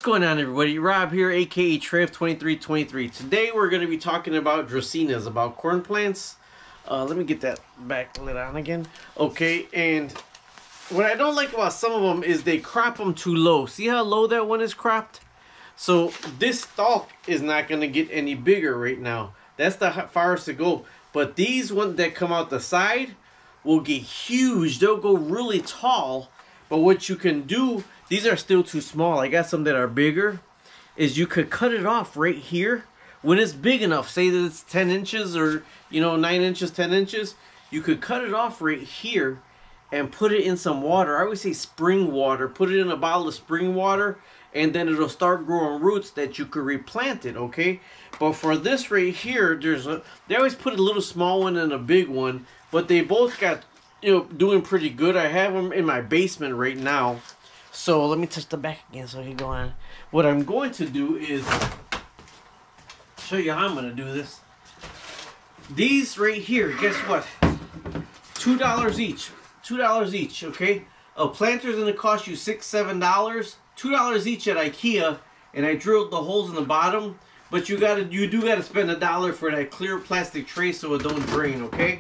going on, everybody? Rob here, aka Trev2323. Today we're going to be talking about Dracaenas, about corn plants. Let me get that back lid on again. Okay, and what I don't like about some of them is they crop them too low. See how low that one is cropped? So this stalk is not going to get any bigger right now. That's the farthest to go. But these ones that come out the side will get huge. They'll go really tall. But what you can do, these are still too small. I got some that are bigger. Is you could cut it off right here. When it's big enough, say that it's 10 inches or, 9 inches, 10 inches. You could cut it off right here and put it in some water. I always say spring water. Put it in a bottle of spring water. And then it'll start growing roots that you could replant it, okay? But for this right here, they always put a little small one and a big one. But they both got, doing pretty good. I have them in my basement right now. So let me touch the back again so I can go on. What I'm going to do is show you how I'm going to do this. These right here, guess what? $2 each. $2 each, okay? A planter's going to cost you $6, $7. $2 each at IKEA, and I drilled the holes in the bottom. But you do gotta spend $1 for that clear plastic tray so it don't drain, okay?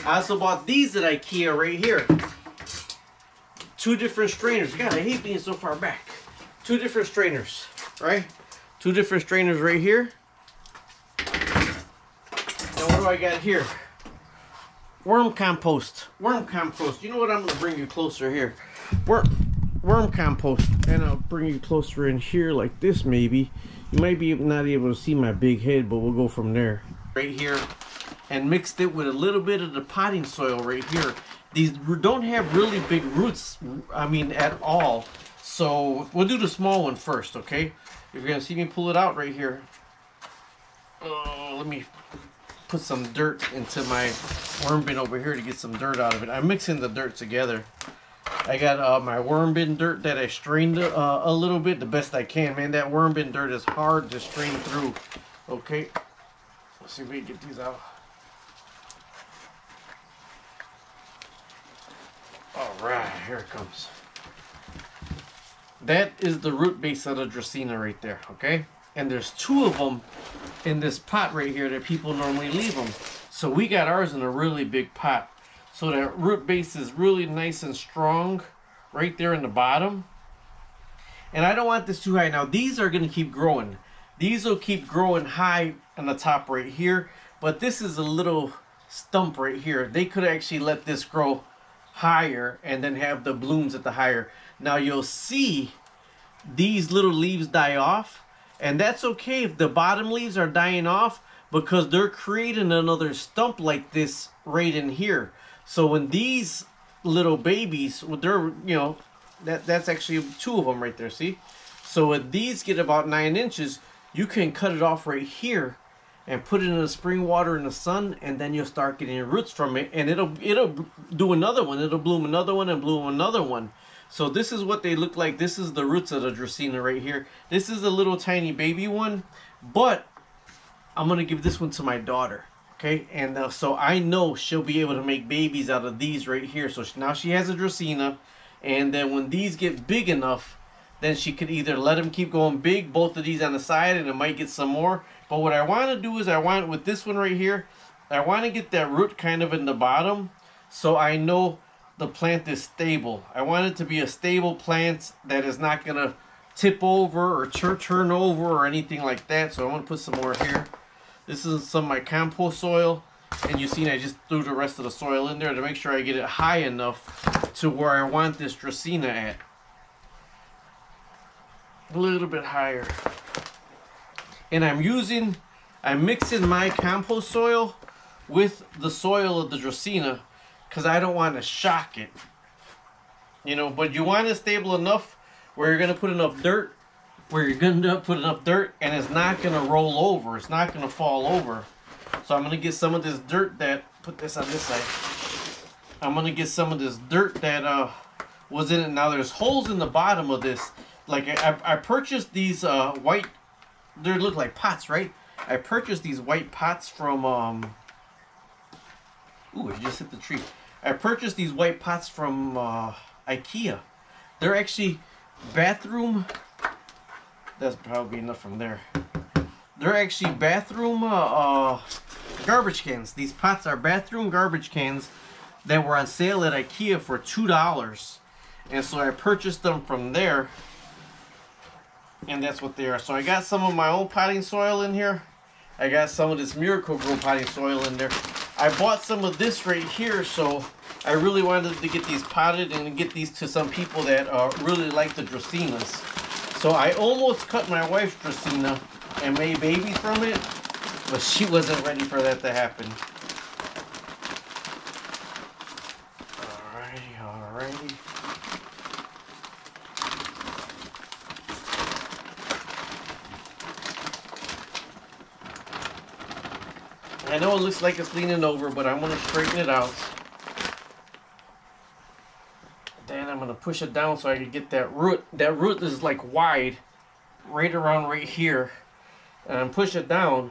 I also bought these at IKEA right here. 2 different strainers. God, I hate being so far back. 2 different strainers, right? 2 different strainers right here. Now what do I got here? Worm compost. Worm compost. You know what? I'm gonna bring you closer here. Worm compost, and I'll bring you closer in here like this maybe. You might be not able to see my big head, but we'll go from there. Right here, and mixed it with a little bit of the potting soil right here. These don't have really big roots, at all. So we'll do the small one first, okay? You're gonna see me pull it out right here. Let me put some dirt into my worm bin over here to get some dirt out of it. I'm mixing the dirt together. I got my worm bin dirt that I strained a little bit, the best I can. Man, that worm bin dirt is hard to strain through. Okay, let's see if we can get these out. All right, here it comes. That is the root base of the Dracaena right there, okay? And there's 2 of them in this pot right here that people normally leave them. So we got ours in a really big pot. So that root base is really nice and strong right there in the bottom. And I don't want this too high. Now these are going to keep growing. These will keep growing high on the top right here. But this is a little stump right here. They could actually let this grow higher and then have the blooms at the higher. Now you'll see these little leaves die off. And that's okay if the bottom leaves are dying off, because they're creating another stump like this right in here. So when these little babies, they're, that's actually 2 of them right there, see? So when these get about 9 inches, you can cut it off right here and put it in the spring water in the sun, and then you'll start getting roots from it, and it'll do another one. It'll bloom another one and bloom another one. So this is what they look like. This is the roots of the Dracaena right here. This is a little tiny baby one, but I'm going to give this one to my daughter. Okay, and so I know she'll be able to make babies out of these right here. So now she has a Dracaena, and then when these get big enough, then she could either let them keep going big, both of these on the side, and it might get some more. But what I want to do is with this one right here, I want to get that root kind of in the bottom, so I know the plant is stable. I want it to be a stable plant that is not going to tip over or turn over or anything like that. So I'm going to put some more here. This is some of my compost soil, and you see I just threw the rest of the soil in there to make sure I get it high enough to where I want this Dracaena at. A little bit higher. And I'm mixing my compost soil with the soil of the Dracaena because I don't want to shock it. But you want it stable enough where you're going to put enough dirt and it's not going to roll over. It's not going to fall over. So I'm going to get some of this dirt put this on this side. I'm going to get some of this dirt that was in it. Now there's holes in the bottom of this. Like I purchased these white, they look like pots, right? I purchased these white pots from, ooh, I just hit the tree. I purchased these white pots from IKEA. They're actually bathroom That's probably enough from there. They're actually bathroom garbage cans. These pots are bathroom garbage cans that were on sale at IKEA for $2. And so I purchased them from there. And that's what they are. So I got some of my own potting soil in here. I got some of this Miracle-Gro potting soil in there. I bought some of this right here, so I really wanted to get these potted and get these to some people that really like the Dracaenas. So I almost cut my wife's Dracaena and made babies from it, but she wasn't ready for that to happen. Alrighty. I know it looks like it's leaning over, but I'm going to straighten it out. Then I'm going to push it down so I can get that root. That root is like wide, right around right here. And push it down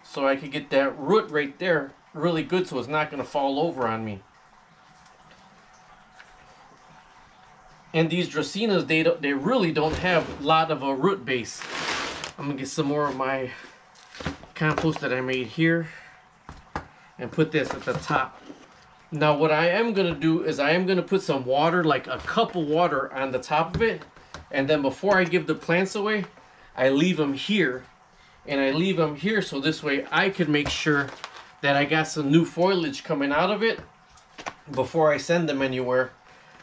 so I can get that root right there really good so it's not going to fall over on me. And these Dracaenas, they really don't have a lot of a root base. I'm going to get some more of my compost that I made here and put this at the top. Now what I am going to do is I am going to put some water, like a cup of water on the top of it, and then before I give the plants away, I leave them here. And I leave them here so this way I can make sure that I got some new foliage coming out of it before I send them anywhere.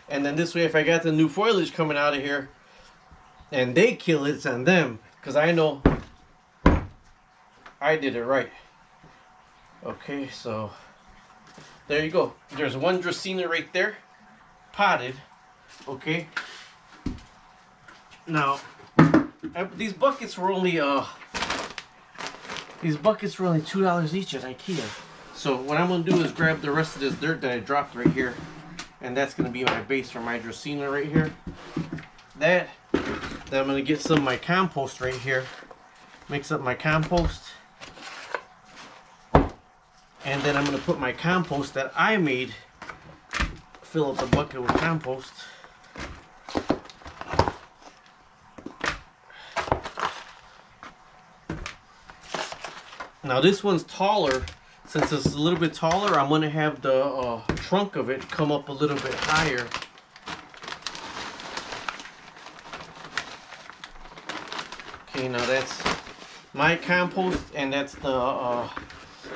And then this way, if I got the new foliage coming out of here and they kill it, it's on them, because I know I did it right. Okay, so there you go. There's one Dracaena right there, potted. Okay. Now, these buckets were only $2 each at IKEA. So what I'm gonna do is grab the rest of this dirt that I dropped right here, and that's gonna be my base for my Dracaena right here. Then I'm gonna get some of my compost right here. Mix up my compost. And then I'm going to put my compost that I made, fill up the bucket with compost. Now this one's taller. Since it's a little bit taller, I'm going to have the trunk of it come up a little bit higher. Okay, now that's my compost, and that's the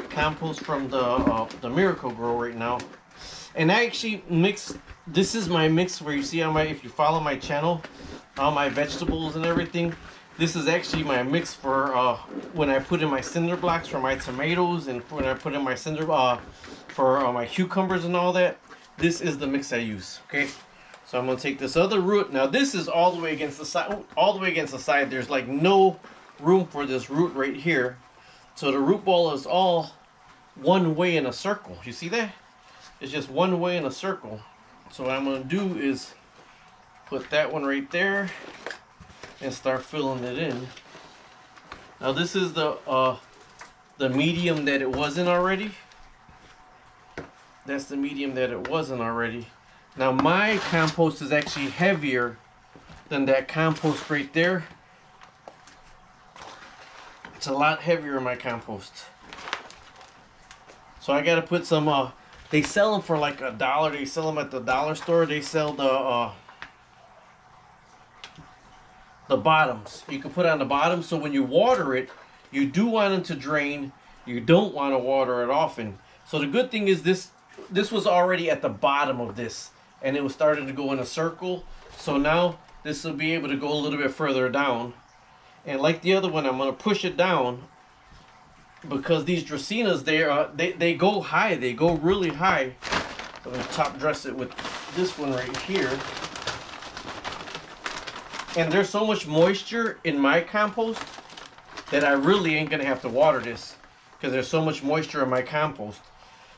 compost from the Miracle-Gro right now. And I actually mix, this is my mix where you see on my, if you follow my channel, all my vegetables and everything, this is actually my mix for when I put in my cinder blocks for my tomatoes, and when I put in my cinder for my cucumbers and all that. This is the mix I use. Okay, so I'm gonna take this other root. Now this is all the way against the side, there's like no room for this root right here. So the root ball is all one way in a circle. You see that? It's just one way in a circle. So what I'm going to do is put that one right there and start filling it in. Now this is the medium that it wasn't already. That's the medium that it wasn't already. Now my compost is actually heavier than that compost right there. It's a lot heavier in my compost. So I gotta put some, they sell them for like $1. They sell them at the dollar store. They sell the bottoms. You can put on the bottom, so when you water it, you do want it to drain. You don't want to water it often. So the good thing is this was already at the bottom of this, and it was starting to go in a circle. So now this will be able to go a little bit further down. And like the other one, I'm going to push it down because these Dracaenas, they go high. They go really high. So I'm going to top dress it with this one right here. And there's so much moisture in my compost that I really ain't going to have to water this because there's so much moisture in my compost.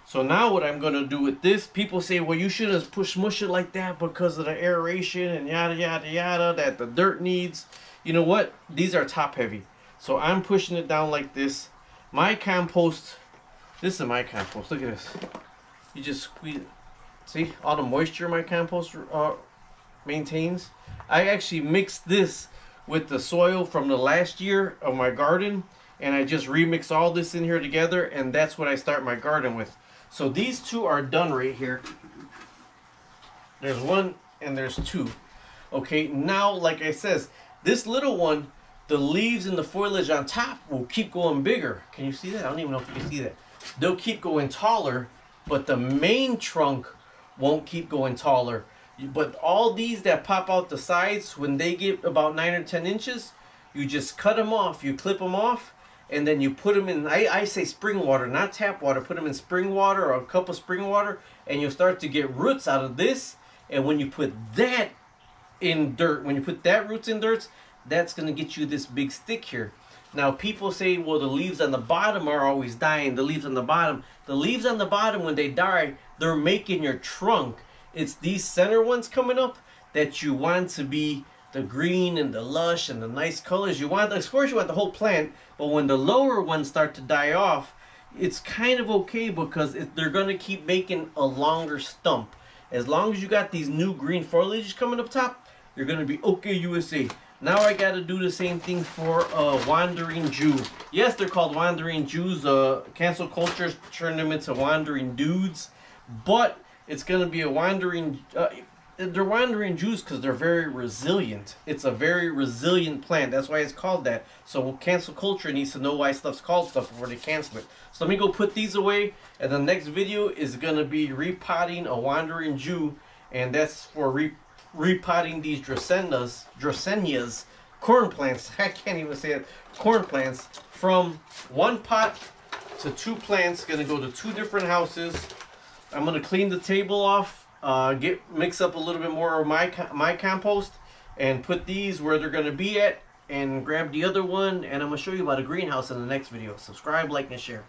So now what I'm going to do with this, people say, well, you shouldn't smush it like that because of the aeration and yada, yada, yada, that the dirt needs. You know what? These are top heavy. So I'm pushing it down like this. My compost, this is my compost. Look at this. You just squeeze it. See all the moisture my compost maintains? I actually mixed this with the soil from the last year of my garden, and I just remix all this in here together, and that's what I start my garden with. So these two are done right here. There's one and there's two. Okay, now like I says, this little one, the leaves and the foliage on top will keep going bigger. Can you see that? I don't even know if you can see that. They'll keep going taller, but the main trunk won't keep going taller. But all these that pop out the sides, when they get about 9 or 10 inches, you just cut them off. You clip them off, and then you put them in, I say spring water, not tap water. Put them in spring water or a cup of spring water, and you'll start to get roots out of this. And when you put that in dirt, when you put that roots in dirt, that's going to get you this big stick here. Now people say, well, the leaves on the bottom are always dying. The leaves on the bottom, when they die, they're making your trunk. It's these center ones coming up that you want to be the green and the lush and the nice colors. You want, of course, you want the whole plant, but when the lower ones start to die off, it's kind of okay because they're going to keep making a longer stump. As long as you got these new green foliage coming up top, you're going to be okay, USA. Now I got to do the same thing for Wandering Jew. Yes, they're called Wandering Jews. Cancel cultures turn them into Wandering Dudes, but it's going to be a wandering, they're Wandering Jews because they're very resilient. It's a very resilient plant. That's why it's called that. So cancel culture needs to know why stuff's called stuff before they cancel it. So let me go put these away. And the next video is going to be repotting a Wandering Jew. And that's for repotting these Dracaenas, corn plants. I can't even say it. Corn plants. From one pot to two plants. Going to go to two different houses. I'm going to clean the table off, mix up a little bit more of my compost, and put these where they're going to be at, and grab the other one, and I'm going to show you about a greenhouse in the next video. Subscribe, like, and share.